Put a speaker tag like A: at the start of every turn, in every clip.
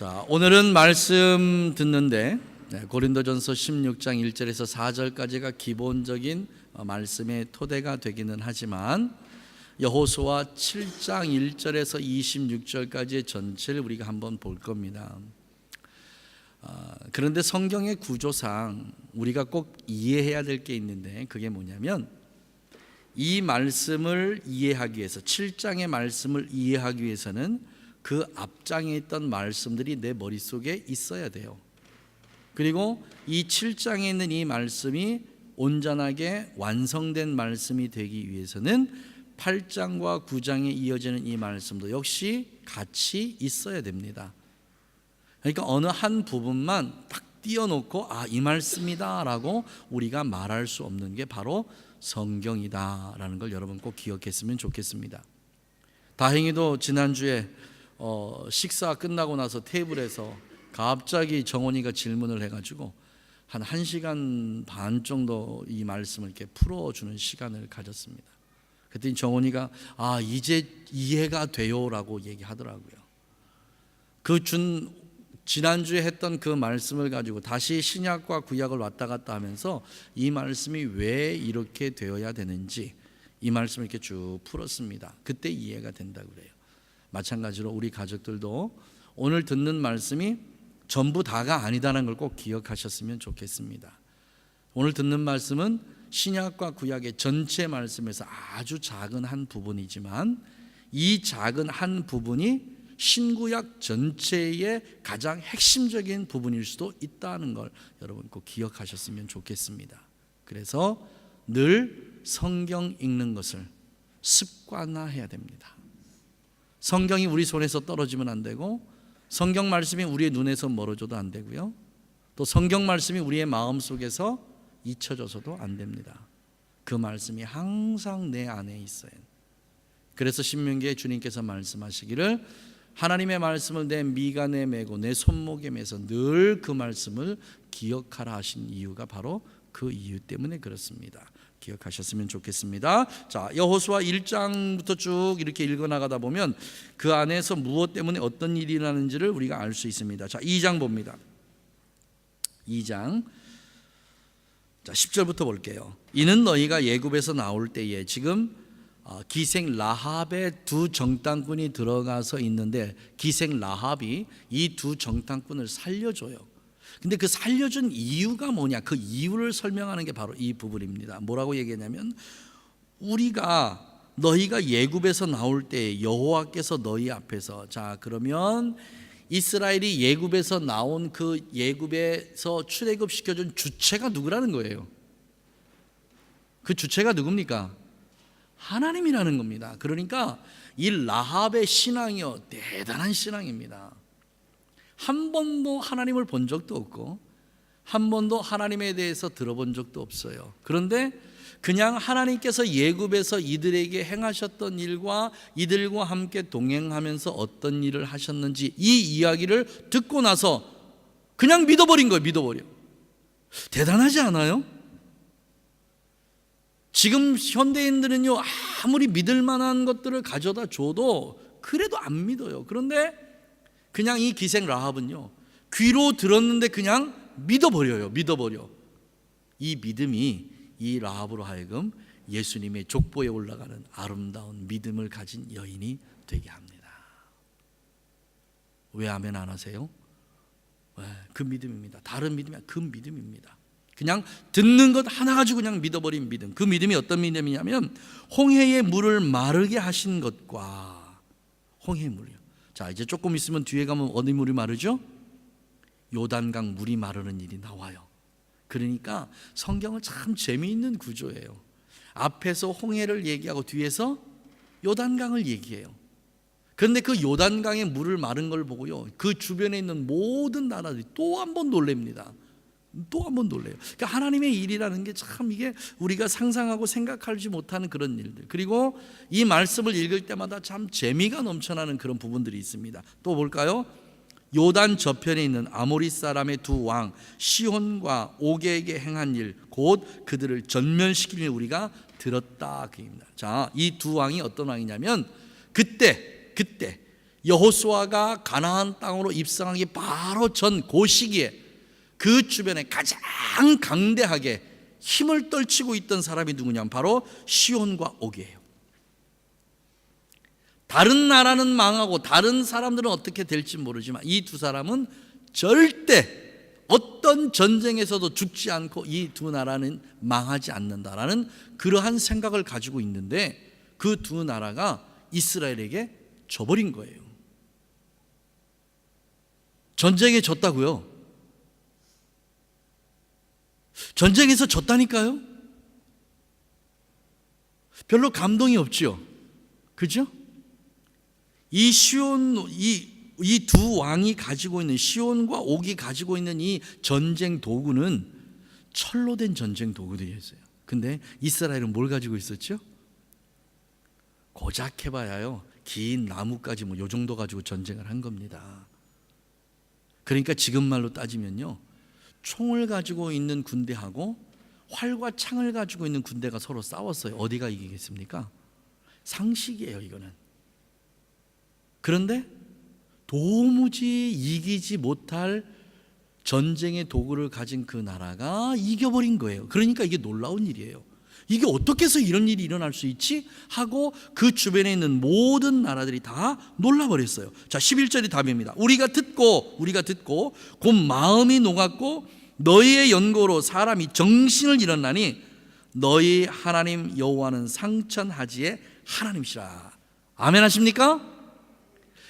A: 자, 오늘은 말씀 듣는데 고린도전서 16장 1절에서 4절까지가 기본적인 말씀의 토대가 되기는 하지만 여호수아 7장 1절에서 26절까지의 전체를 우리가 한번 볼 겁니다. 그런데 성경의 구조상 우리가 꼭 이해해야 될 게 있는데 그게 뭐냐면 이 말씀을 이해하기 위해서 7장의 말씀을 이해하기 위해서는 그 앞장에 있던 말씀들이 내 머릿속에 있어야 돼요. 그리고 이 7장에 있는 이 말씀이 온전하게 완성된 말씀이 되기 위해서는 8장과 9장에 이어지는 이 말씀도 역시 같이 있어야 됩니다. 그러니까 어느 한 부분만 딱 띄워놓고 이 말씀이다 라고 우리가 말할 수 없는 게 바로 성경이다 라는 걸 여러분 꼭 기억했으면 좋겠습니다. 다행히도 지난주에 식사 끝나고 나서 테이블에서 갑자기 정원이가 질문을 해가지고 한 1시간 반 정도 이 말씀을 이렇게 풀어주는 시간을 가졌습니다. 그랬더니 정원이가 이제 이해가 돼요 라고 얘기하더라고요. 지난주에 했던 그 말씀을 가지고 다시 신약과 구약을 왔다 갔다 하면서 이 말씀이 왜 이렇게 되어야 되는지 이 말씀을 이렇게 쭉 풀었습니다. 그때 이해가 된다고 그래요. 마찬가지로 우리 가족들도 오늘 듣는 말씀이 전부 다가 아니다라는 걸 꼭 기억하셨으면 좋겠습니다. 오늘 듣는 말씀은 신약과 구약의 전체 말씀에서 아주 작은 한 부분이지만 이 작은 한 부분이 신구약 전체의 가장 핵심적인 부분일 수도 있다는 걸 여러분 꼭 기억하셨으면 좋겠습니다. 그래서 늘 성경 읽는 것을 습관화해야 됩니다. 성경이 우리 손에서 떨어지면 안 되고 성경 말씀이 우리의 눈에서 멀어져도 안 되고요. 또 성경 말씀이 우리의 마음속에서 잊혀져서도 안 됩니다. 그 말씀이 항상 내 안에 있어요. 그래서 신명기에 주님께서 말씀하시기를 하나님의 말씀을 내 미간에 메고 내 손목에 매서 늘 그 말씀을 기억하라 하신 이유가 바로 그 이유 때문에 그렇습니다. 기억하셨으면 좋겠습니다. 자, 여호수아 1장부터 쭉 이렇게 읽어나가다 보면 그 안에서 무엇 때문에 어떤 일이 일어나는지를 우리가 알 수 있습니다. 자, 2장 봅니다. 2장 자, 10절부터 볼게요. 이는 너희가 애굽에서 나올 때에 지금 기생 라합의 두 정탐꾼이 들어가서 있는데 기생 라합이 이 두 정탐꾼을 살려줘요. 근데 그 살려준 이유가 뭐냐? 그 이유를 설명하는 게 바로 이 부분입니다. 뭐라고 얘기했냐면 너희가 애굽에서 나올 때 여호와께서 너희 앞에서 자 그러면 이스라엘이 애굽에서 나온 그 애굽에서 출애굽 시켜준 주체가 누구라는 거예요? 그 주체가 누굽니까? 하나님이라는 겁니다. 그러니까 이 라합의 신앙이요 대단한 신앙입니다. 한 번도 하나님을 본 적도 없고 한 번도 하나님에 대해서 들어본 적도 없어요. 그런데 그냥 하나님께서 애굽에서 이들에게 행하셨던 일과 이들과 함께 동행하면서 어떤 일을 하셨는지 이 이야기를 듣고 나서 그냥 믿어버린 거예요. 믿어버려. 대단하지 않아요? 지금 현대인들은요 아무리 믿을 만한 것들을 가져다 줘도 그래도 안 믿어요. 그런데 그냥 이 기생 라합은요 귀로 들었는데 그냥 믿어버려요. 믿어버려. 이 믿음이 이 라합으로 하여금 예수님의 족보에 올라가는 아름다운 믿음을 가진 여인이 되게 합니다. 왜 아멘 안 하세요? 그 믿음입니다. 다른 믿음이 아니라 그 믿음입니다. 그냥 듣는 것 하나 가지고 그냥 믿어버린 믿음. 그 믿음이 어떤 믿음이냐면 홍해의 물을 마르게 하신 것과 홍해의 물이요. 자, 이제 조금 있으면 뒤에 가면 어디 물이 마르죠? 요단강 물이 마르는 일이 나와요. 그러니까 성경은 참 재미있는 구조예요. 앞에서 홍해를 얘기하고 뒤에서 요단강을 얘기해요. 그런데 그 요단강의 물을 마른 걸 보고요 그 주변에 있는 모든 나라들이 또 한 번 놀랍니다. 또 한 번 놀래요. 그러니까 하나님의 일이라는 게 참 이게 우리가 상상하고 생각하지 못하는 그런 일들. 그리고 이 말씀을 읽을 때마다 참 재미가 넘쳐나는 그런 부분들이 있습니다. 또 볼까요? 요단 저편에 있는 아모리 사람의 두 왕 시혼과 오게에게 행한 일, 곧 그들을 전면시킬 일 우리가 들었다 그입니다. 자, 이 두 왕이 어떤 왕이냐면 그때 여호수아가 가나안 땅으로 입성하기 바로 전 그 시기에 그 주변에 가장 강대하게 힘을 떨치고 있던 사람이 누구냐면 바로 시온과 옥이에요. 다른 나라는 망하고 다른 사람들은 어떻게 될지 모르지만 이 두 사람은 절대 어떤 전쟁에서도 죽지 않고 이 두 나라는 망하지 않는다라는 그러한 생각을 가지고 있는데 그 두 나라가 이스라엘에게 져버린 거예요. 전쟁에 졌다고요? 전쟁에서 졌다니까요? 별로 감동이 없죠? 그죠? 이 두 왕이 가지고 있는, 시온과 옥이 가지고 있는 이 전쟁 도구는 철로 된 전쟁 도구들이었어요. 근데 이스라엘은 뭘 가지고 있었죠? 고작 해봐야요, 긴 나무까지 요 정도 가지고 전쟁을 한 겁니다. 그러니까 지금 말로 따지면요, 총을 가지고 있는 군대하고 활과 창을 가지고 있는 군대가 서로 싸웠어요. 어디가 이기겠습니까? 상식이에요, 이거는. 그런데 도무지 이기지 못할 전쟁의 도구를 가진 그 나라가 이겨버린 거예요. 그러니까 이게 놀라운 일이에요. 이게 어떻게 해서 이런 일이 일어날 수 있지? 하고 그 주변에 있는 모든 나라들이 다 놀라버렸어요. 자, 11절이 답입니다. 우리가 듣고 곧 마음이 녹았고 너희의 연고로 사람이 정신을 잃었나니 너희 하나님 여호와는 상천하지의 하나님이시라. 아멘 하십니까?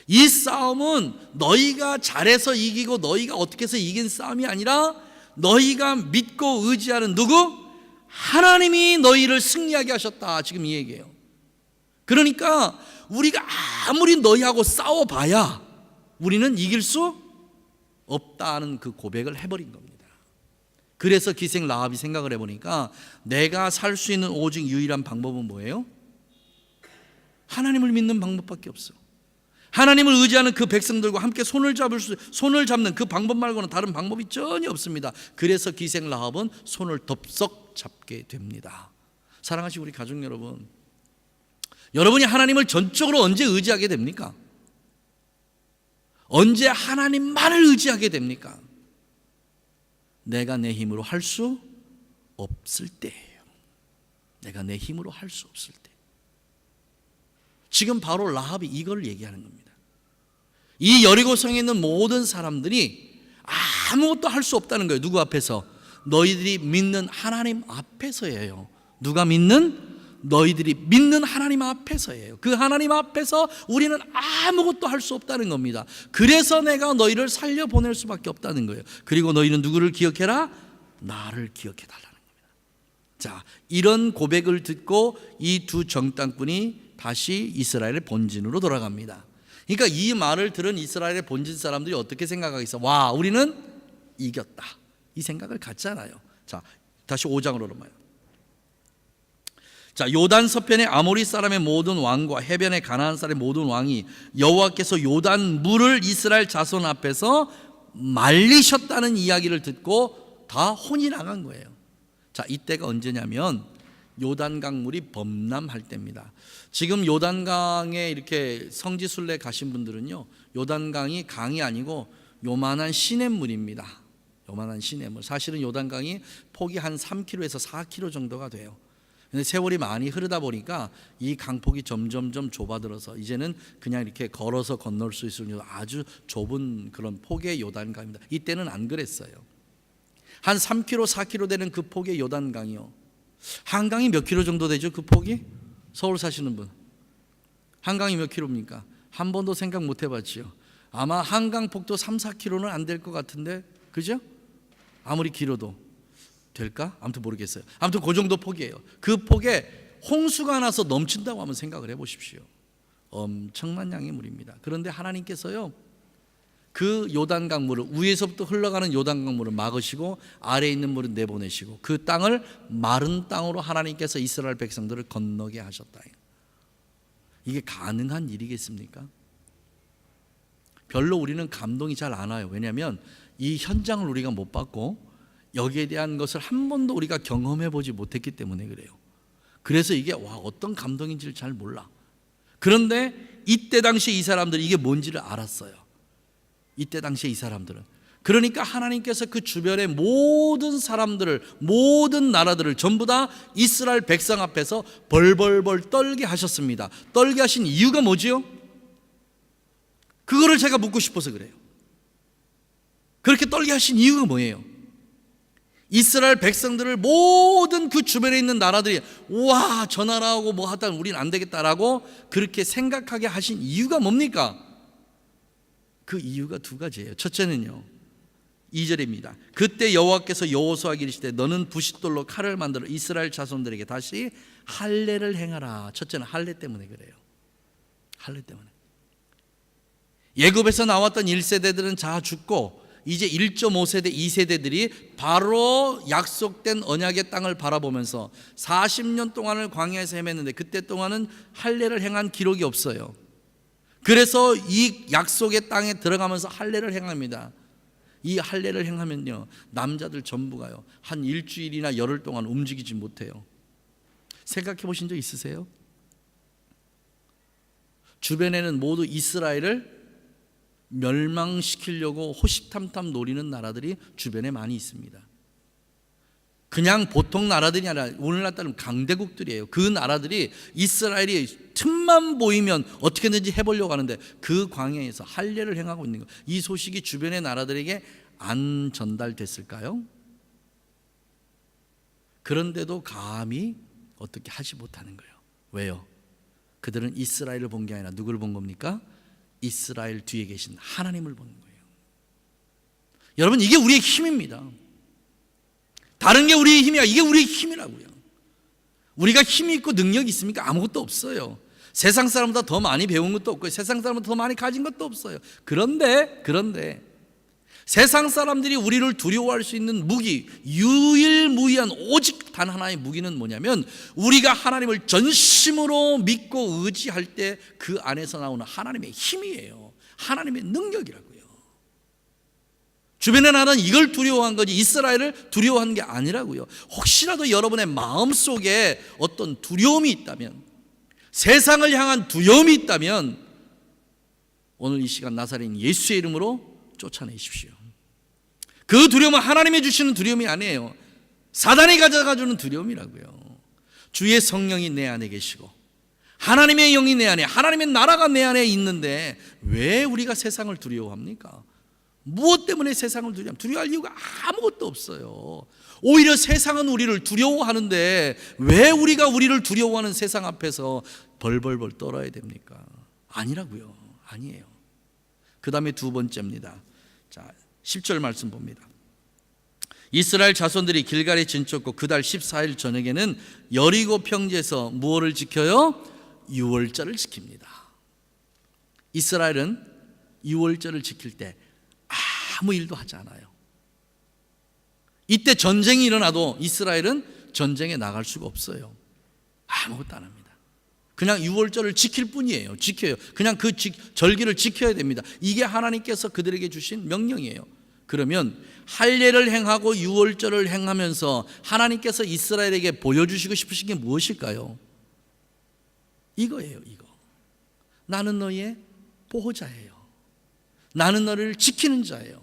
A: 이 싸움은 너희가 잘해서 이기고 너희가 어떻게 해서 이긴 싸움이 아니라 너희가 믿고 의지하는 누구? 하나님이 너희를 승리하게 하셨다. 지금 이 얘기예요. 그러니까 우리가 아무리 너희하고 싸워봐야 우리는 이길 수 없다는 그 고백을 해버린 겁니다. 그래서 기생 라합이 생각을 해보니까 내가 살 수 있는 오직 유일한 방법은 뭐예요? 하나님을 믿는 방법밖에 없어. 하나님을 의지하는 그 백성들과 함께 손을 잡는 그 방법 말고는 다른 방법이 전혀 없습니다. 그래서 기생 라합은 손을 덥석 잡게 됩니다. 사랑하시는 우리 가족 여러분, 여러분이 하나님을 전적으로 언제 의지하게 됩니까? 언제 하나님만을 의지하게 됩니까? 내가 내 힘으로 할 수 없을 때예요. 내가 내 힘으로 할 수 없을 때. 지금 바로 라합이 이걸 얘기하는 겁니다. 이 여리고성에 있는 모든 사람들이 아무것도 할 수 없다는 거예요. 누구 앞에서? 너희들이 믿는 하나님 앞에서예요. 누가 믿는? 너희들이 믿는 하나님 앞에서예요. 그 하나님 앞에서 우리는 아무것도 할 수 없다는 겁니다. 그래서 내가 너희를 살려보낼 수밖에 없다는 거예요. 그리고 너희는 누구를 기억해라? 나를 기억해달라는 겁니다. 자, 이런 고백을 듣고 이 두 정탐꾼이 다시 이스라엘의 본진으로 돌아갑니다. 그러니까 이 말을 들은 이스라엘의 본진 사람들이 어떻게 생각하겠어? 와, 우리는 이겼다. 이 생각을 갖잖아요. 자, 다시 5장으로 넘어요. 자, 요단 서편의 아모리 사람의 모든 왕과 해변의 가나안 사람의 모든 왕이 여호와께서 요단 물을 이스라엘 자손 앞에서 말리셨다는 이야기를 듣고 다 혼이 나간 거예요. 자, 이때가 언제냐면 요단강 물이 범람할 때입니다. 지금 요단강에 이렇게 성지순례 가신 분들은요, 요단강이 강이 아니고 요만한 시냇물입니다. 요만한 시냇물. 사실은 요단강이 폭이 한 3km에서 4km 정도가 돼요. 근데 세월이 많이 흐르다 보니까 이 강폭이 점점점 좁아들어서 이제는 그냥 이렇게 걸어서 건널 수 있을 아주 좁은 그런 폭의 요단강입니다. 이때는 안 그랬어요. 한 3km, 4km 되는 그 폭의 요단강이요, 한강이 몇 킬로 정도 되죠? 그 폭이? 서울 사시는 분, 한강이 몇 킬로입니까? 한 번도 생각 못 해봤지요. 아마 한강 폭도 3, 4킬로는 안 될 것 같은데, 그죠? 아무리 길어도 될까? 아무튼 모르겠어요. 아무튼 그 정도 폭이에요. 그 폭에 홍수가 나서 넘친다고 한번 생각을 해보십시오. 엄청난 양의 물입니다. 그런데 하나님께서요, 그 요단강 물을, 위에서부터 흘러가는 요단강 물을 막으시고 아래에 있는 물은 내보내시고 그 땅을 마른 땅으로 하나님께서 이스라엘 백성들을 건너게 하셨다. 이게 가능한 일이겠습니까? 별로 우리는 감동이 잘 안 와요. 왜냐하면 이 현장을 우리가 못 봤고 여기에 대한 것을 한 번도 우리가 경험해 보지 못했기 때문에 그래요. 그래서 이게 어떤 감동인지를 잘 몰라. 그런데 이때 당시에 이 사람들이 이게 뭔지를 알았어요. 이때 당시에 이 사람들은. 그러니까 하나님께서 그 주변의 모든 사람들을, 모든 나라들을 전부 다 이스라엘 백성 앞에서 벌벌벌 떨게 하셨습니다. 떨게 하신 이유가 뭐지요? 그거를 제가 묻고 싶어서 그래요. 그렇게 떨게 하신 이유가 뭐예요? 이스라엘 백성들을 모든 그 주변에 있는 나라들이 와, 저 나라하고 뭐 하다 우리는 안 되겠다라고 그렇게 생각하게 하신 이유가 뭡니까? 그 이유가 두 가지예요. 첫째는요, 2절입니다. 그때 여호와께서 여호수아에게 이르시되 너는 부싯돌로 칼을 만들어 이스라엘 자손들에게 다시 할례를 행하라. 첫째는 할례 때문에 그래요. 할례 때문에. 예굽에서 나왔던 1세대들은 다 죽고 이제 1.5세대, 2세대들이 바로 약속된 언약의 땅을 바라보면서 40년 동안을 광야에서 헤맸는데 그때 동안은 할례를 행한 기록이 없어요. 그래서 이 약속의 땅에 들어가면서 할례를 행합니다. 이 할례를 행하면요, 남자들 전부가요 한 일주일이나 열흘 동안 움직이지 못해요. 생각해 보신 적 있으세요? 주변에는 모두 이스라엘을 멸망시키려고 호시탐탐 노리는 나라들이 주변에 많이 있습니다. 그냥 보통 나라들이 아니라 오늘날 따르면 강대국들이에요. 그 나라들이 이스라엘이 틈만 보이면 어떻게든지 해보려고 하는데 그 광야에서 할례를 행하고 있는 거예요. 이 소식이 주변의 나라들에게 안 전달됐을까요? 그런데도 감히 어떻게 하지 못하는 거예요. 왜요? 그들은 이스라엘을 본 게 아니라 누구를 본 겁니까? 이스라엘 뒤에 계신 하나님을 보는 거예요. 여러분, 이게 우리의 힘입니다. 다른 게 우리의 힘이야. 이게 우리의 힘이라고요. 우리가 힘이 있고 능력이 있습니까? 아무것도 없어요. 세상 사람보다 더 많이 배운 것도 없고 세상 사람보다 더 많이 가진 것도 없어요. 그런데 세상 사람들이 우리를 두려워할 수 있는 무기, 유일무이한 오직 단 하나의 무기는 뭐냐면 우리가 하나님을 전심으로 믿고 의지할 때 그 안에서 나오는 하나님의 힘이에요. 하나님의 능력이라고요. 주변의 나라는 이걸 두려워한 거지 이스라엘을 두려워한 게 아니라고요. 혹시라도 여러분의 마음속에 어떤 두려움이 있다면, 세상을 향한 두려움이 있다면 오늘 이 시간 나사렛 예수의 이름으로 쫓아내십시오. 그 두려움은 하나님이 주시는 두려움이 아니에요. 사단이 가져가주는 두려움이라고요. 주의 성령이 내 안에 계시고 하나님의 영이 내 안에, 하나님의 나라가 내 안에 있는데 왜 우리가 세상을 두려워합니까? 무엇 때문에 세상을 두려워합니까? 두려워할 이유가 아무것도 없어요. 오히려 세상은 우리를 두려워하는데 왜 우리가 우리를 두려워하는 세상 앞에서 벌벌벌 떨어야 됩니까? 아니라고요. 아니에요. 그 다음에 두 번째입니다. 자, 10절 말씀 봅니다. 이스라엘 자손들이 길갈에 진쳤고 그달 14일 저녁에는 여리고 평지에서 무엇을 지켜요? 유월절을 지킵니다. 이스라엘은 유월절을 지킬 때 아무 일도 하지 않아요. 이때 전쟁이 일어나도 이스라엘은 전쟁에 나갈 수가 없어요. 아무것도 안 합니다. 그냥 유월절을 지킬 뿐이에요. 지켜요. 그냥 그 절기를 지켜야 됩니다. 이게 하나님께서 그들에게 주신 명령이에요. 그러면 할례를 행하고 유월절을 행하면서 하나님께서 이스라엘에게 보여주시고 싶으신 게 무엇일까요? 이거예요. 이거. 나는 너희의 보호자예요. 나는 너를 지키는 자예요.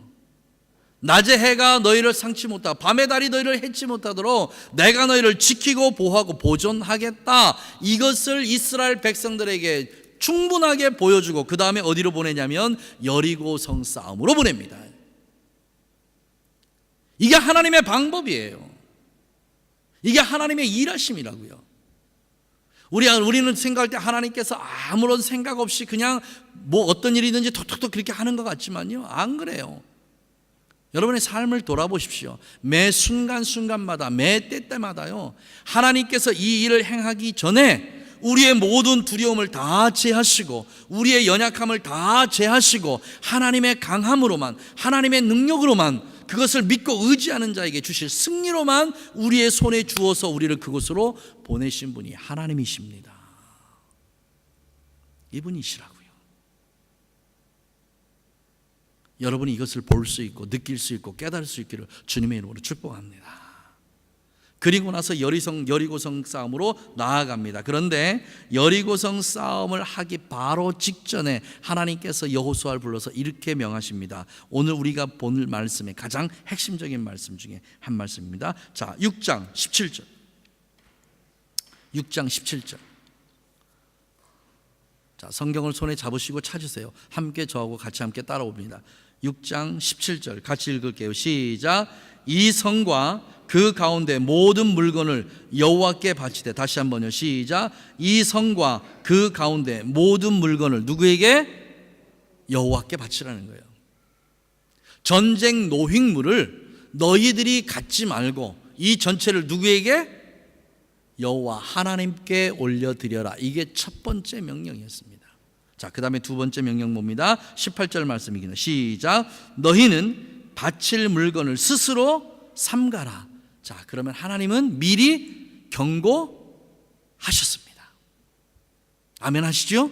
A: 낮의 해가 너희를 상치 못하고 밤의 달이 너희를 해치 못하도록 내가 너희를 지키고 보호하고 보존하겠다. 이것을 이스라엘 백성들에게 충분하게 보여주고 그 다음에 어디로 보내냐면 여리고성 싸움으로 보냅니다. 이게 하나님의 방법이에요. 이게 하나님의 일하심이라고요. 우리는 생각할 때 하나님께서 아무런 생각 없이 그냥 뭐 어떤 일이든지 톡톡톡 그렇게 하는 것 같지만요, 안 그래요. 여러분의 삶을 돌아보십시오. 매 순간순간마다, 매 때때마다요, 하나님께서 이 일을 행하기 전에 우리의 모든 두려움을 다 제하시고 우리의 연약함을 다 제하시고 하나님의 강함으로만, 하나님의 능력으로만, 그것을 믿고 의지하는 자에게 주실 승리로만 우리의 손에 주어서 우리를 그곳으로 보내신 분이 하나님이십니다. 이분이시라고요. 여러분이 이것을 볼 수 있고 느낄 수 있고 깨달을 수 있기를 주님의 이름으로 축복합니다. 그리고 나서 여리고성 싸움으로 나아갑니다. 그런데 여리고성 싸움을 하기 바로 직전에 하나님께서 여호수아를 불러서 이렇게 명하십니다. 오늘 우리가 본 말씀의 가장 핵심적인 말씀 중에 한 말씀입니다. 자, 6장 17절. 6장 17절. 자, 성경을 손에 잡으시고 찾으세요. 함께 저하고 같이 함께 따라옵니다. 6장 17절 같이 읽을게요. 시작. 이 성과 그 가운데 모든 물건을 여호와께 바치되. 다시 한번요. 시작. 이 성과 그 가운데 모든 물건을 누구에게? 여호와께 바치라는 거예요. 전쟁 노획물을 너희들이 갖지 말고 이 전체를 누구에게? 여호와 하나님께 올려드려라. 이게 첫 번째 명령이었습니다. 자, 그 다음에 두 번째 명령 봅니다. 18절 말씀이긴 해요. 시작. 너희는 바칠 물건을 스스로 삼가라. 자, 그러면 하나님은 미리 경고하셨습니다. 아멘 하시죠?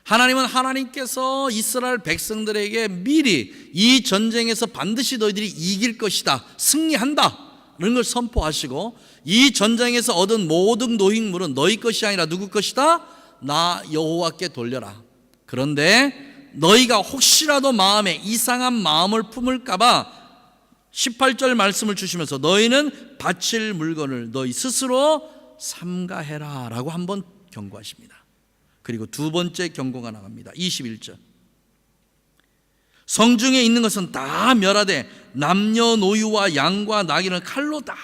A: 하나님은 하나님께서 이스라엘 백성들에게 미리 이 전쟁에서 반드시 너희들이 이길 것이다, 승리한다 라는 걸 선포하시고, 이 전쟁에서 얻은 모든 노획물은 너희 것이 아니라 누구 것이다? 나 여호와께 돌려라. 그런데 너희가 혹시라도 마음에 이상한 마음을 품을까 봐 18절 말씀을 주시면서 너희는 바칠 물건을 너희 스스로 삼가해라 라고 한번 경고하십니다. 그리고 두 번째 경고가 나갑니다. 21절. 성중에 있는 것은 다 멸하되 남녀노유와 양과 나귀는 칼로 다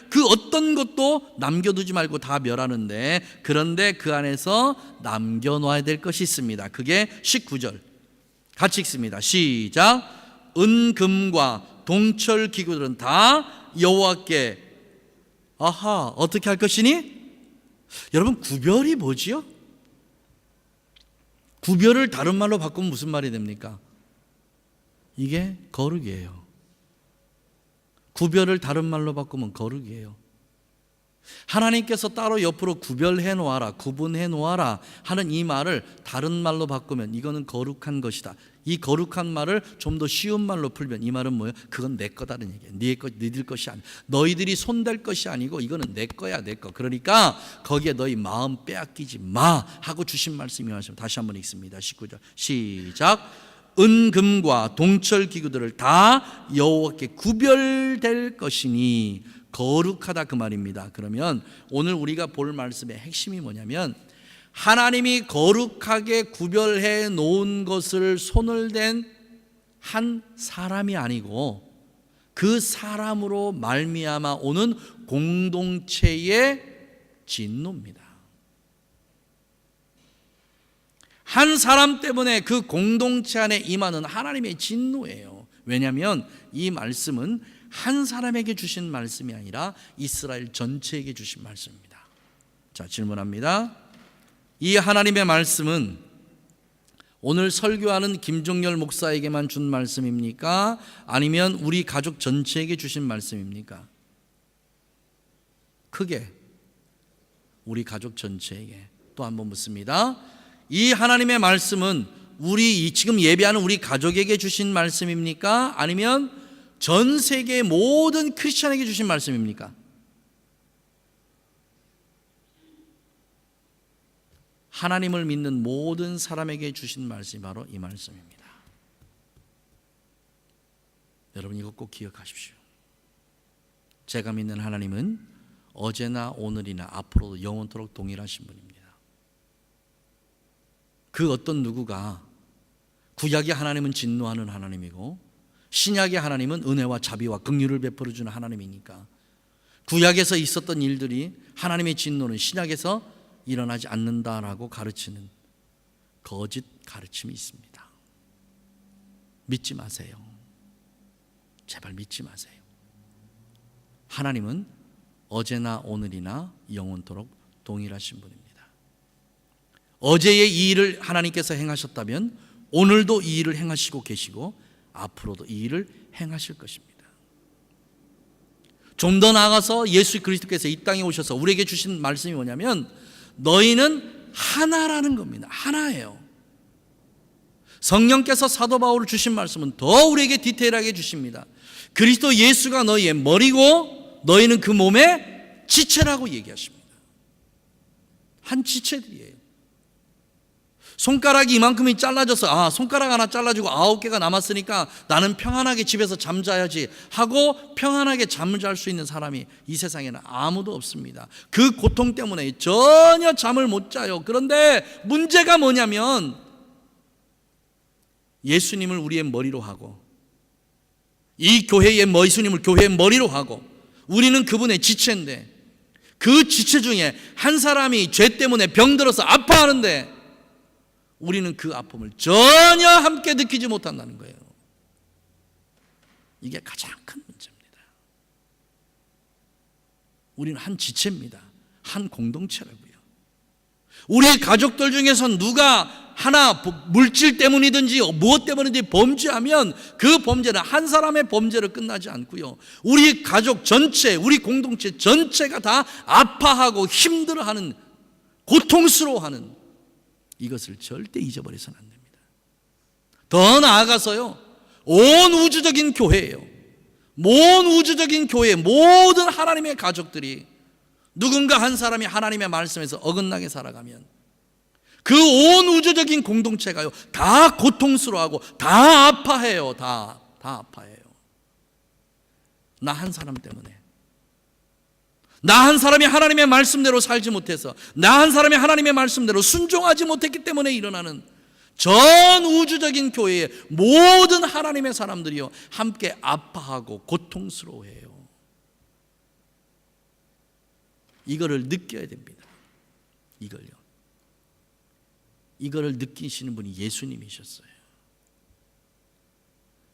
A: 그 어떤 것도 남겨두지 말고 다 멸하는데, 그런데 그 안에서 남겨놔야 될 것이 있습니다. 그게 19절 같이 읽습니다. 시작. 은금과 동철 기구들은 다 여호와께 어떻게 할 것이니? 여러분, 구별이 뭐지요? 구별을 다른 말로 바꾸면 무슨 말이 됩니까? 이게 거룩이에요. 구별을 다른 말로 바꾸면 거룩이에요. 하나님께서 따로 옆으로 구별해 놓아라, 구분해 놓아라 하는 이 말을 다른 말로 바꾸면 이거는 거룩한 것이다. 이 거룩한 말을 좀 더 쉬운 말로 풀면 이 말은 뭐예요? 그건 내 거다는 얘기예요. 너희들 것이 아니야. 너희들이 손댈 것이 아니고 이거는 내 거야, 내 거. 그러니까 거기에 너희 마음 빼앗기지 마 하고 주신 말씀이 하시면 다시 한번 읽습니다. 19절 시작. 은금과 동철 기구들을 다 여호와께 구별될 것이니 거룩하다, 그 말입니다. 그러면 오늘 우리가 볼 말씀의 핵심이 뭐냐면, 하나님이 거룩하게 구별해 놓은 것을 손을 댄 한 사람이 아니고 그 사람으로 말미암아 오는 공동체의 진노입니다. 한 사람 때문에 그 공동체 안에 임하는 하나님의 진노예요. 왜냐하면 이 말씀은 한 사람에게 주신 말씀이 아니라 이스라엘 전체에게 주신 말씀입니다. 자, 질문합니다. 이 하나님의 말씀은 오늘 설교하는 김종열 목사에게만 준 말씀입니까? 아니면 우리 가족 전체에게 주신 말씀입니까? 크게 우리 가족 전체에게. 또 한번 묻습니다. 이 하나님의 말씀은 우리 지금 예배하는 우리 가족에게 주신 말씀입니까? 아니면 전 세계 모든 크리스천에게 주신 말씀입니까? 하나님을 믿는 모든 사람에게 주신 말씀이 바로 이 말씀입니다. 여러분, 이거 꼭 기억하십시오. 제가 믿는 하나님은 어제나 오늘이나 앞으로도 영원토록 동일하신 분입니다. 그 어떤 누구가, 구약의 하나님은 진노하는 하나님이고 신약의 하나님은 은혜와 자비와 긍휼을 베풀어 주는 하나님이니까, 구약에서 있었던 일들이 하나님의 진노는 신약에서 일어나지 않는다라고 가르치는 거짓 가르침이 있습니다. 믿지 마세요. 제발 믿지 마세요. 하나님은 어제나 오늘이나 영원토록 동일하신 분입니다. 어제의 이 일을 하나님께서 행하셨다면 오늘도 이 일을 행하시고 계시고 앞으로도 이 일을 행하실 것입니다. 좀 더 나아가서 예수 그리스도께서 이 땅에 오셔서 우리에게 주신 말씀이 뭐냐면, 너희는 하나라는 겁니다. 하나예요. 성령께서 사도 바울을 주신 말씀은 더 우리에게 디테일하게 주십니다. 그리스도 예수가 너희의 머리고 너희는 그 몸의 지체라고 얘기하십니다. 한 지체들이에요. 손가락이 이만큼이 잘라져서 손가락 하나 잘라주고 9개가 남았으니까 나는 평안하게 집에서 잠자야지 하고 평안하게 잠을 잘 수 있는 사람이 이 세상에는 아무도 없습니다. 그 고통 때문에 전혀 잠을 못 자요. 그런데 문제가 뭐냐면 예수님을 우리의 머리로 하고 이 교회의 예수님을 교회의 머리로 하고 우리는 그분의 지체인데 그 지체 중에 한 사람이 죄 때문에 병들어서 아파하는데 우리는 그 아픔을 전혀 함께 느끼지 못한다는 거예요. 이게 가장 큰 문제입니다. 우리는 한 지체입니다. 한 공동체라고요. 우리 가족들 중에서 누가 하나 물질 때문이든지 무엇 때문이든지 범죄하면 그 범죄는 한 사람의 범죄로 끝나지 않고요. 우리 가족 전체, 우리 공동체 전체가 다 아파하고 힘들어하는, 고통스러워하는, 이것을 절대 잊어버려서는 안 됩니다. 더 나아가서요, 온 우주적인 교회예요. 온 우주적인 교회, 모든 하나님의 가족들이 누군가 한 사람이 하나님의 말씀에서 어긋나게 살아가면 그 온 우주적인 공동체가요, 다 고통스러워하고 다 아파해요. 다 아파해요. 나 한 사람 때문에, 나 한 사람이 하나님의 말씀대로 살지 못해서, 나 한 사람이 하나님의 말씀대로 순종하지 못했기 때문에 일어나는 전 우주적인 교회의 모든 하나님의 사람들이요, 함께 아파하고 고통스러워해요. 이거를 느껴야 됩니다. 이거를 느끼시는 분이 예수님이셨어요.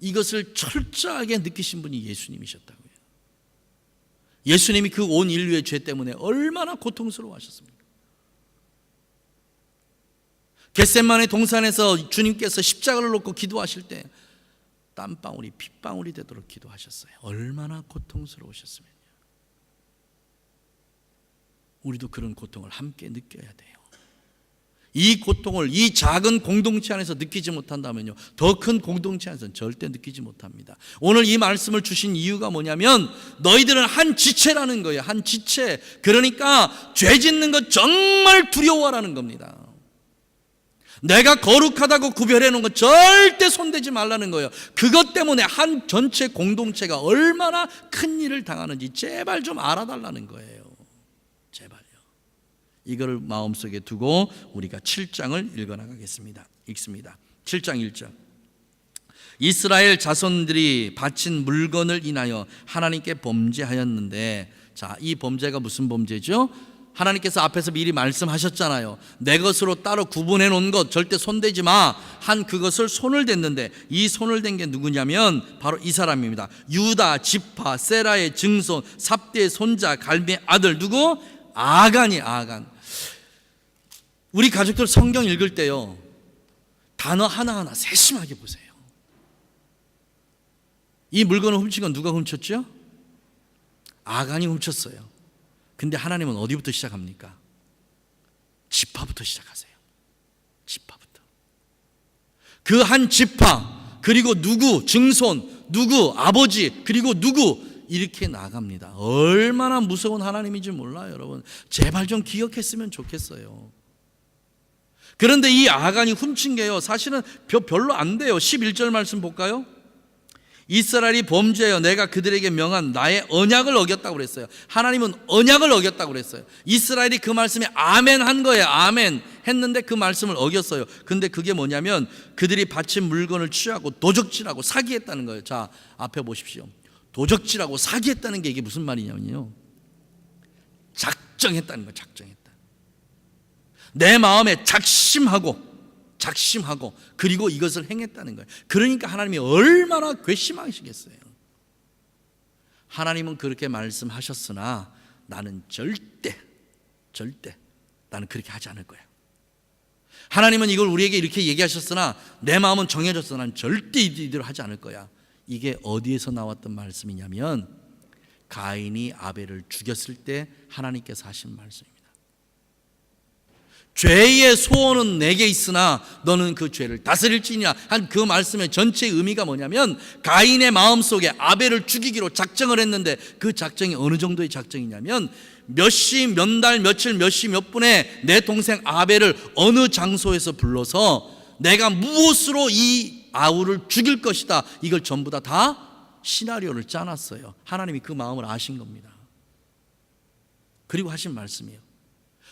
A: 이것을 철저하게 느끼신 분이 예수님이셨다고요. 예수님이 그 온 인류의 죄 때문에 얼마나 고통스러워하셨습니까? 겟세마네 동산에서 주님께서 십자가를 놓고 기도하실 때 땀방울이 핏방울이 되도록 기도하셨어요. 얼마나 고통스러우셨으면요. 우리도 그런 고통을 함께 느껴야 돼요. 이 고통을 이 작은 공동체 안에서 느끼지 못한다면요, 더 큰 공동체 안에서는 절대 느끼지 못합니다. 오늘 이 말씀을 주신 이유가 뭐냐면 너희들은 한 지체라는 거예요. 한 지체. 그러니까 죄 짓는 것 정말 두려워하라는 겁니다. 내가 거룩하다고 구별해 놓은 것 절대 손대지 말라는 거예요. 그것 때문에 한 전체 공동체가 얼마나 큰 일을 당하는지 제발 좀 알아달라는 거예요. 제발요. 이거를 마음속에 두고 우리가 7장을 읽어나가겠습니다. 읽습니다. 7장 1절. 이스라엘 자손들이 바친 물건을 인하여 하나님께 범죄하였는데, 자, 이 범죄가 무슨 범죄죠? 하나님께서 앞에서 미리 말씀하셨잖아요. 내 것으로 따로 구분해 놓은 것 절대 손대지 마. 한 그것을 손을 댔는데, 이 손을 댄 게 누구냐면 바로 이 사람입니다. 유다 지파 세라의 증손 삽대의 손자 갈미의 아들, 누구? 아간. 우리 가족들 성경 읽을 때요, 단어 하나하나 세심하게 보세요. 이 물건을 훔친 건 누가 훔쳤죠? 아간이 훔쳤어요. 근데 하나님은 어디부터 시작합니까? 지파부터 시작하세요. 지파부터. 그 한 지파, 그리고 누구, 증손, 누구, 아버지, 그리고 누구, 이렇게 나갑니다. 얼마나 무서운 하나님인지 몰라요, 여러분. 제발 좀 기억했으면 좋겠어요. 그런데 이 아간이 훔친 게요, 사실은 별로 안 돼요. 11절 말씀 볼까요? 이스라엘이 범죄하여 내가 그들에게 명한 나의 언약을 어겼다고 그랬어요. 하나님은 언약을 어겼다고 그랬어요. 이스라엘이 그 말씀에 아멘 한 거예요. 아멘 했는데 그 말씀을 어겼어요. 근데 그게 뭐냐면 그들이 바친 물건을 취하고 도적질하고 사기했다는 거예요. 자, 앞에 보십시오. 도적질하고 사기했다는 게 이게 무슨 말이냐면요, 작정했다는 거예요. 작정했다. 내 마음에 작심하고 그리고 이것을 행했다는 거예요. 그러니까 하나님이 얼마나 괘씸하시겠어요. 하나님은 그렇게 말씀하셨으나 나는 절대 나는 그렇게 하지 않을 거야. 하나님은 이걸 우리에게 이렇게 얘기하셨으나 내 마음은 정해졌어. 난 절대 이대로 하지 않을 거야. 이게 어디에서 나왔던 말씀이냐면 가인이 아벨을 죽였을 때 하나님께서 하신 말씀입니다. 죄의 소원은 내게 있으나 너는 그 죄를 다스릴지냐 한 그 말씀의 전체 의미가 뭐냐면, 가인의 마음속에 아벨을 죽이기로 작정을 했는데 그 작정이 어느 정도의 작정이냐면, 몇 시, 몇 달, 며칠, 몇 시, 몇 분에 내 동생 아벨을 어느 장소에서 불러서 내가 무엇으로 이 아우를 죽일 것이다, 이걸 전부 다 시나리오를 짜놨어요. 하나님이 그 마음을 아신 겁니다. 그리고 하신 말씀이에요.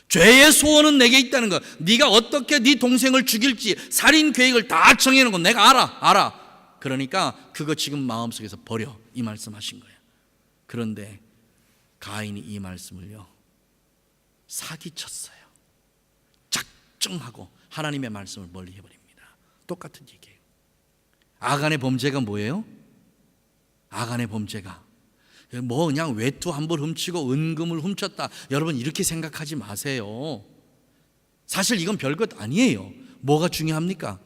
A: 죄의 소원은 내게 있다는 것. 네가 어떻게 네 동생을 죽일지 살인 계획을 다 정해놓은 건 내가 알아. 그러니까 그거 지금 마음속에서 버려, 이 말씀하신 거예요. 그런데 가인이 이 말씀을요 사기쳤어요. 작정하고 하나님의 말씀을 멀리 해버립니다. 똑같은 얘기예요. 아간의 범죄가 뭐예요? 아간의 범죄가 뭐 그냥 외투 한 벌 훔치고 은금을 훔쳤다, 여러분 이렇게 생각하지 마세요. 사실 이건 별것 아니에요. 뭐가 중요합니까?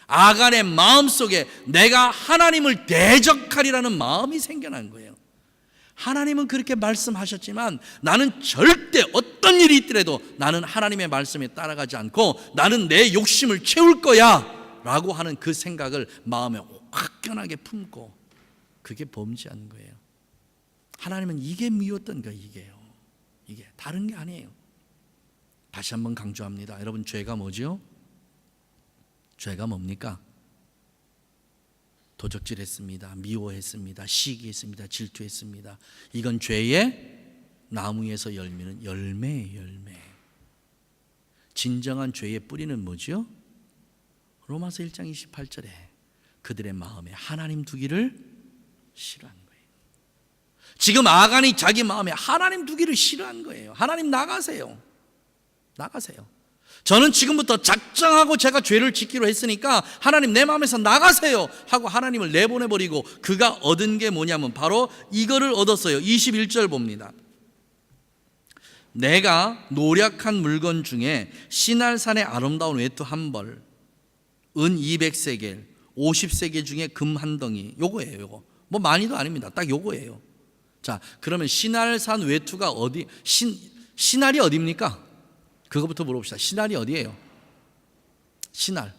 A: 아간의 마음속에 내가 하나님을 대적하리라는 마음이 생겨난 거예요. 하나님은 그렇게 말씀하셨지만 나는 절대 어떤 일이 있더라도 나는 하나님의 말씀에 따라가지 않고 나는 내 욕심을 채울 거야 라고 하는 그 생각을 마음에 화끈하게 품고, 그게 범죄한 거예요. 하나님은 이게 미웠던 거예요. 이게 다른 게 아니에요. 다시 한번 강조합니다. 여러분, 죄가 뭐죠? 죄가 뭡니까? 도적질했습니다. 미워했습니다. 시기했습니다. 질투했습니다. 이건 죄의 나무에서 열매는 열매예요. 열매. 진정한 죄의 뿌리는 뭐죠? 로마서 1장 28절에 그들의 마음에 하나님 두기를 싫어한 거예요. 지금 아간이 자기 마음에 하나님 두기를 싫어한 거예요. 하나님 나가세요. 저는 지금부터 작정하고 제가 죄를 짓기로 했으니까 하나님 내 마음에서 나가세요 하고 하나님을 내보내버리고, 그가 얻은 게 뭐냐면 바로 이거를 얻었어요. 21절 봅니다. 내가 노력한 물건 중에 시날산의 아름다운 외투 한 벌, 은 200세겔, 50세겔 중에 금 한 덩이, 요거예요. 요거 뭐 많이도 아닙니다. 딱 요거예요. 자, 그러면 시날산 외투가 어디, 시날이 어디입니까? 그거부터 물어봅시다. 시날이 어디예요? 시날,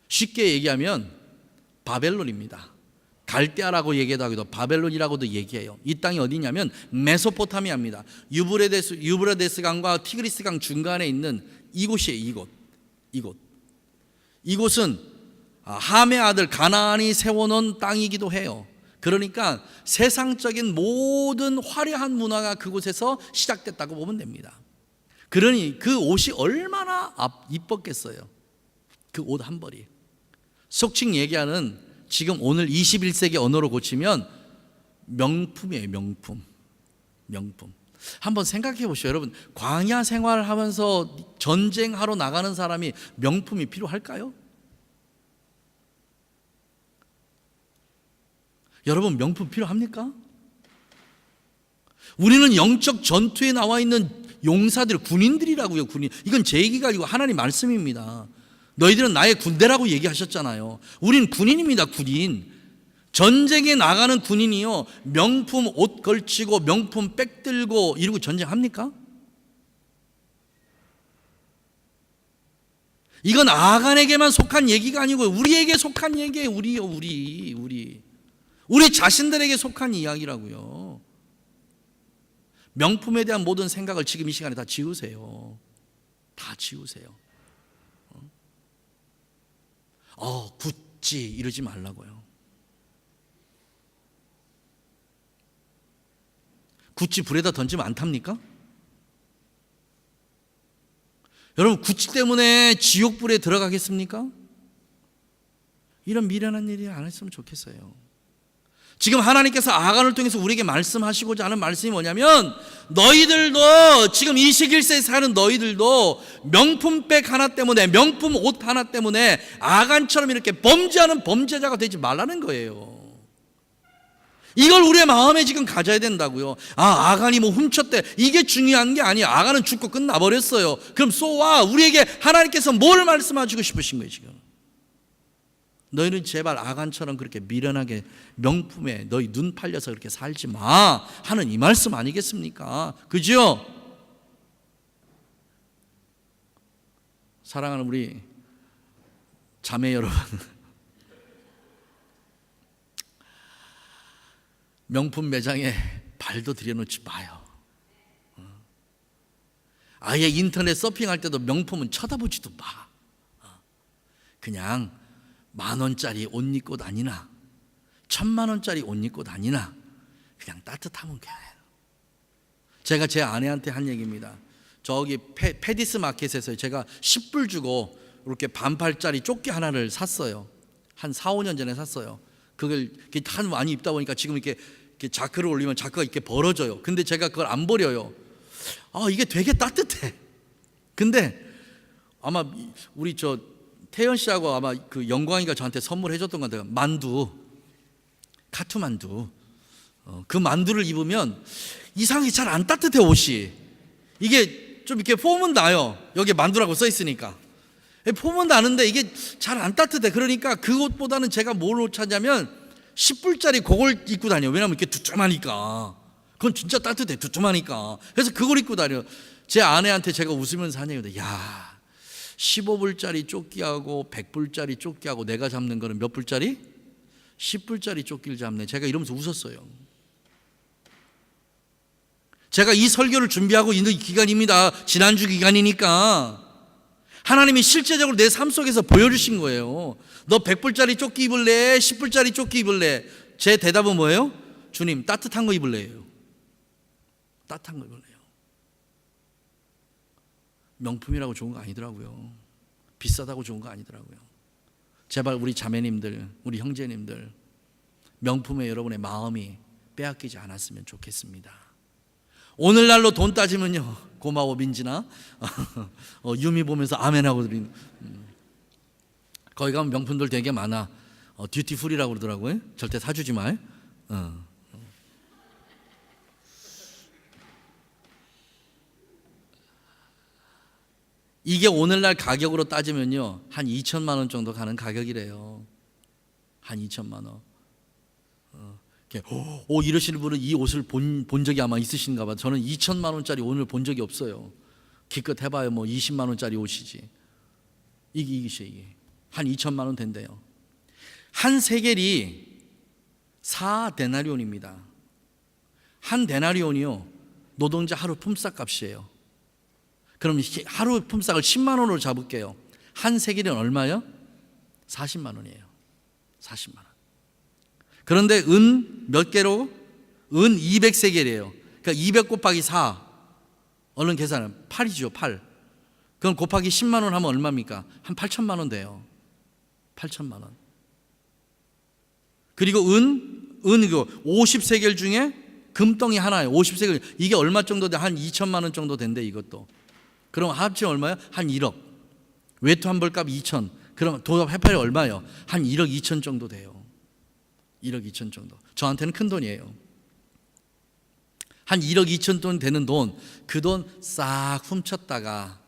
A: 쉽게 얘기하면 바벨론입니다. 갈대아라고 얘기도 하기도 바벨론이라고도 얘기해요. 이 땅이 어디냐면 메소포타미아입니다. 유브라데스 강과 티그리스 강 중간에 있는 이곳이에요. 이곳은 함의 아들 가나안이 세워놓은 땅이기도 해요. 그러니까 세상적인 모든 화려한 문화가 그곳에서 시작됐다고 보면 됩니다. 그러니 그 옷이 얼마나 이뻤겠어요. 그 옷 한 벌이. 속칭 얘기하는 지금 오늘 21세기 언어로 고치면 명품이에요. 명품. 한번 생각해 보시죠. 여러분, 광야 생활하면서 전쟁하러 나가는 사람이 명품이 필요할까요? 여러분, 명품 필요합니까? 우리는 영적 전투에 나와 있는 용사들, 군인들이라고요. 군인. 이건 제 얘기가 아니고 하나님 말씀입니다. 너희들은 나의 군대라고 얘기하셨잖아요. 우린 군인입니다. 군인. 전쟁에 나가는 군인이요, 명품 옷 걸치고 명품 백 들고 이러고 전쟁합니까? 이건 아간에게만 속한 얘기가 아니고 우리에게 속한 얘기예요. 우리 자신들에게 속한 이야기라고요. 명품에 대한 모든 생각을 지금 이 시간에 다 지우세요. 구찌 이러지 말라고요. 구찌 불에다 던지면 안 탑니까? 여러분, 구찌 때문에 지옥불에 들어가겠습니까? 이런 미련한 일이 안 했으면 좋겠어요. 지금 하나님께서 아간을 통해서 우리에게 말씀하시고자 하는 말씀이 뭐냐면, 너희들도 지금 21세기에 사는 너희들도 명품백 하나 때문에, 명품 옷 하나 때문에 아간처럼 이렇게 범죄하는 범죄자가 되지 말라는 거예요. 이걸 우리의 마음에 지금 가져야 된다고요. 아간이 뭐 훔쳤대, 이게 중요한 게 아니야. 아간은 죽고 끝나버렸어요. 그럼 쏘와, 우리에게 하나님께서 뭘 말씀하시고 싶으신 거예요 지금? 너희는 제발 아간처럼 그렇게 미련하게 명품에 너희 눈 팔려서 그렇게 살지 마 하는 이 말씀 아니겠습니까? 그죠? 사랑하는 우리 자매 여러분, 명품 매장에 발도 들여놓지 마요. 아예 인터넷 서핑할 때도 명품은 쳐다보지도 마. 그냥 10,000원짜리 옷 입고 다니나 1,000,000원짜리 옷 입고 다니나 그냥 따뜻하면 그냥 해요. 제가 제 아내한테 한 얘기입니다. 저기 페디스 마켓에서 제가 10불 주고 이렇게 반팔짜리 조끼 하나를 샀어요. 한 4, 5년 전에 샀어요. 그걸 한 많이 입다 보니까 지금 이렇게 자크를 올리면 자크가 이렇게 벌어져요. 근데 제가 그걸 안 버려요. 이게 되게 따뜻해. 근데 아마 우리 저 태연 씨하고 아마 그 영광이가 저한테 선물해 줬던 것 같아요. 만두, 카투 만두. 그 만두를 입으면 이상하게 잘 안 따뜻해 옷이. 이게 좀 이렇게 폼은 나요. 여기 만두라고 써 있으니까 폼은 나는데 이게 잘 안 따뜻해. 그러니까 그 옷보다는 제가 뭘 옷 찾냐면 10불짜리 그걸 입고 다녀요. 왜냐면 이렇게 두툼하니까. 그건 진짜 따뜻해. 두툼하니까. 그래서 그걸 입고 다녀요. 제 아내한테 제가 웃으면서 한 얘기입니다. 야, 15불짜리 조끼하고 100불짜리 조끼하고 내가 잡는 거는 몇 불짜리? 10불짜리 조끼를 잡네. 제가 이러면서 웃었어요. 제가 이 설교를 준비하고 있는 기간입니다. 지난주 기간이니까 하나님이 실제적으로 내 삶 속에서 보여주신 거예요. 너 100불짜리 조끼 입을래? 10불짜리 조끼 입을래? 제 대답은 뭐예요? 주님, 따뜻한 거 입을래요. 따뜻한 거 입을래요. 명품이라고 좋은 거 아니더라고요. 비싸다고 좋은 거 아니더라고요. 제발 우리 자매님들, 우리 형제님들, 명품에 여러분의 마음이 빼앗기지 않았으면 좋겠습니다. 오늘날로 돈 따지면요, 고마워 민진아, 유미 보면서 아멘하고 드리는. 거기 가면 명품들 되게 많아. 듀티풀이라고 그러더라고요. 절대 사주지 말. 이게 오늘날 가격으로 따지면요, 한 2천만 원 정도 가는 가격이래요. 한 2천만 원. 이러시는 분은 이 옷을 본 적이 아마 있으신가 봐. 저는 2천만 원짜리 옷을 본 적이 없어요. 기껏 해봐요 뭐 20만 원짜리 옷이지. 이게 한 2천만 원 된대요. 한 세겔이 4데나리온입니다. 한 데나리온이요, 노동자 하루 품삯 값이에요. 그럼 하루 품삯을 10만 원으로 잡을게요. 한 세겔은 얼마요? 40만 원이에요. 40만 원. 그런데 은 몇 개로? 은 200세겔이에요. 그러니까 200 곱하기 4. 얼른 계산은 8이죠. 8. 그럼 곱하기 10만 원 하면 얼마입니까? 한 8천만 원 돼요. 8천만 원. 그리고 이거 50세겔 중에 금덩이 하나예요. 50세겔. 이게 얼마 정도 돼? 한 2천만 원 정도 된대 이것도. 그럼 합치면 얼마예요? 한 1억. 외투 한 벌값 2천. 그럼 도합 해파리 얼마예요? 한 1억 2천 정도 돼요. 1억 2천 정도. 저한테는 큰 돈이에요. 한 1억 2천 돈 되는 돈, 그 돈 싹 훔쳤다가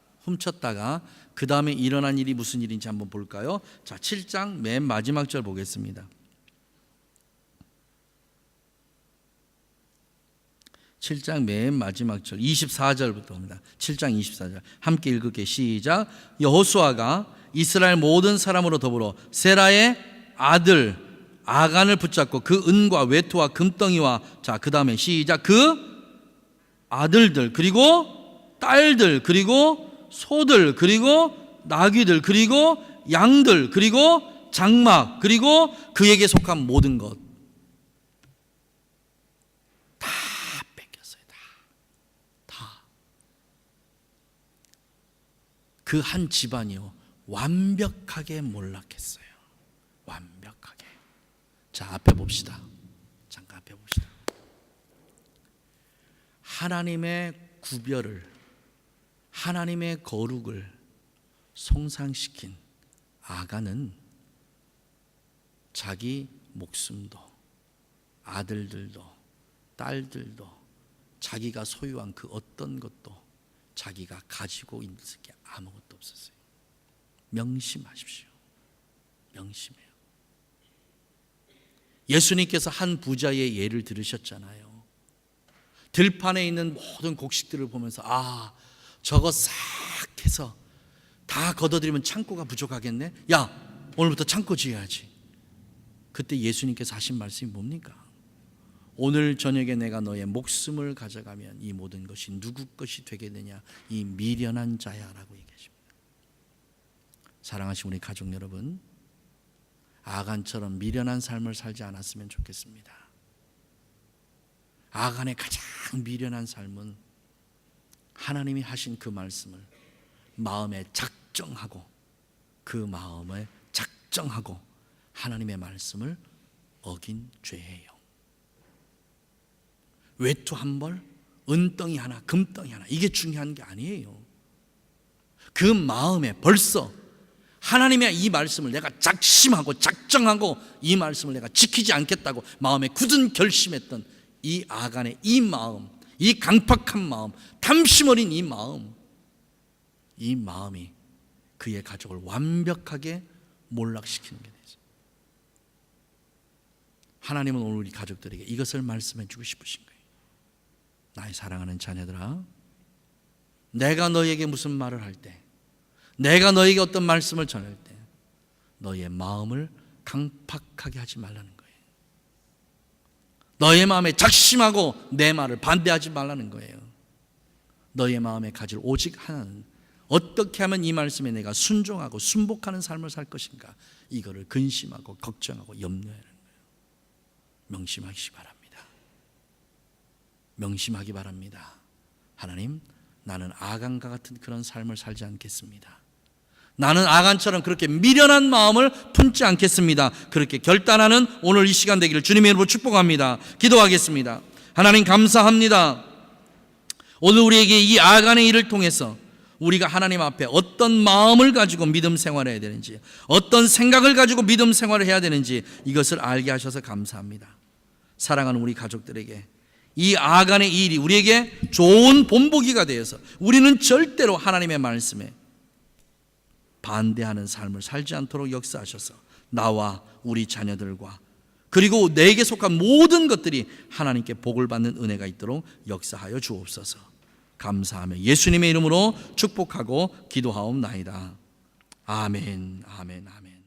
A: 그 다음에 일어난 일이 무슨 일인지 한번 볼까요? 자, 7장 맨 마지막 절 보겠습니다. 7장 맨 마지막 절 24절부터입니다. 7장 24절 함께 읽을게요. 시작. 여호수아가 이스라엘 모든 사람으로 더불어 세라의 아들 아간을 붙잡고 그 은과 외투와 금덩이와, 자, 그 다음에 시작. 그 아들들 그리고 딸들 그리고 소들 그리고 나귀들 그리고 양들 그리고 장막 그리고 그에게 속한 모든 것 다 뺏겼어요. 다. 그 한 집안이요, 완벽하게 몰락했어요. 완벽하게. 자, 앞에 봅시다. 잠깐 앞에 봅시다. 하나님의 구별을, 하나님의 거룩을 손상시킨 아간은 자기 목숨도, 아들들도, 딸들도, 자기가 소유한 그 어떤 것도 자기가 가지고 있는 게 아무것도 없었어요. 명심하십시오. 명심해요. 예수님께서 한 부자의 예를 들으셨잖아요. 들판에 있는 모든 곡식들을 보면서 저거 싹 해서 다 걷어들이면 창고가 부족하겠네. 야, 오늘부터 창고 지어야지. 그때 예수님께서 하신 말씀이 뭡니까? 오늘 저녁에 내가 너의 목숨을 가져가면 이 모든 것이 누구 것이 되게 되냐? 이 미련한 자야라고 얘기하십니다. 사랑하시는 우리 가족 여러분, 아간처럼 미련한 삶을 살지 않았으면 좋겠습니다. 아간의 가장 미련한 삶은 하나님이 하신 그 말씀을 마음에 작정하고, 그 마음에 작정하고 하나님의 말씀을 어긴 죄예요. 외투 한 벌, 은덩이 하나, 금덩이 하나, 이게 중요한 게 아니에요. 그 마음에 벌써 하나님의 이 말씀을 내가 작심하고 작정하고 이 말씀을 내가 지키지 않겠다고 마음에 굳은 결심했던 이 아간의 이 마음, 이 강팍한 마음, 탐심 어린 이 마음이 그의 가족을 완벽하게 몰락시키는 게 되죠. 하나님은 오늘 우리 가족들에게 이것을 말씀해 주고 싶으신 거예요. 나의 사랑하는 자녀들아, 내가 너에게 무슨 말을 할 때, 내가 너에게 어떤 말씀을 전할 때 너의 마음을 강팍하게 하지 말라는 거예요. 너의 마음에 작심하고 내 말을 반대하지 말라는 거예요. 너의 마음에 가질 오직 하나는 어떻게 하면 이 말씀에 내가 순종하고 순복하는 삶을 살 것인가, 이거를 근심하고 걱정하고 염려하는 거예요. 명심하시기 바랍니다. 명심하기 바랍니다. 하나님, 나는 아간과 같은 그런 삶을 살지 않겠습니다. 나는 아간처럼 그렇게 미련한 마음을 품지 않겠습니다. 그렇게 결단하는 오늘 이 시간 되기를 주님의 이름으로 축복합니다. 기도하겠습니다. 하나님 감사합니다. 오늘 우리에게 이 아간의 일을 통해서 우리가 하나님 앞에 어떤 마음을 가지고 믿음 생활을 해야 되는지, 어떤 생각을 가지고 믿음 생활을 해야 되는지 이것을 알게 하셔서 감사합니다. 사랑하는 우리 가족들에게 이 아간의 이 일이 우리에게 좋은 본보기가 되어서 우리는 절대로 하나님의 말씀에 반대하는 삶을 살지 않도록 역사하셔서 나와 우리 자녀들과 그리고 내게 속한 모든 것들이 하나님께 복을 받는 은혜가 있도록 역사하여 주옵소서. 감사하며 예수님의 이름으로 축복하고 기도하옵나이다. 아멘, 아멘, 아멘.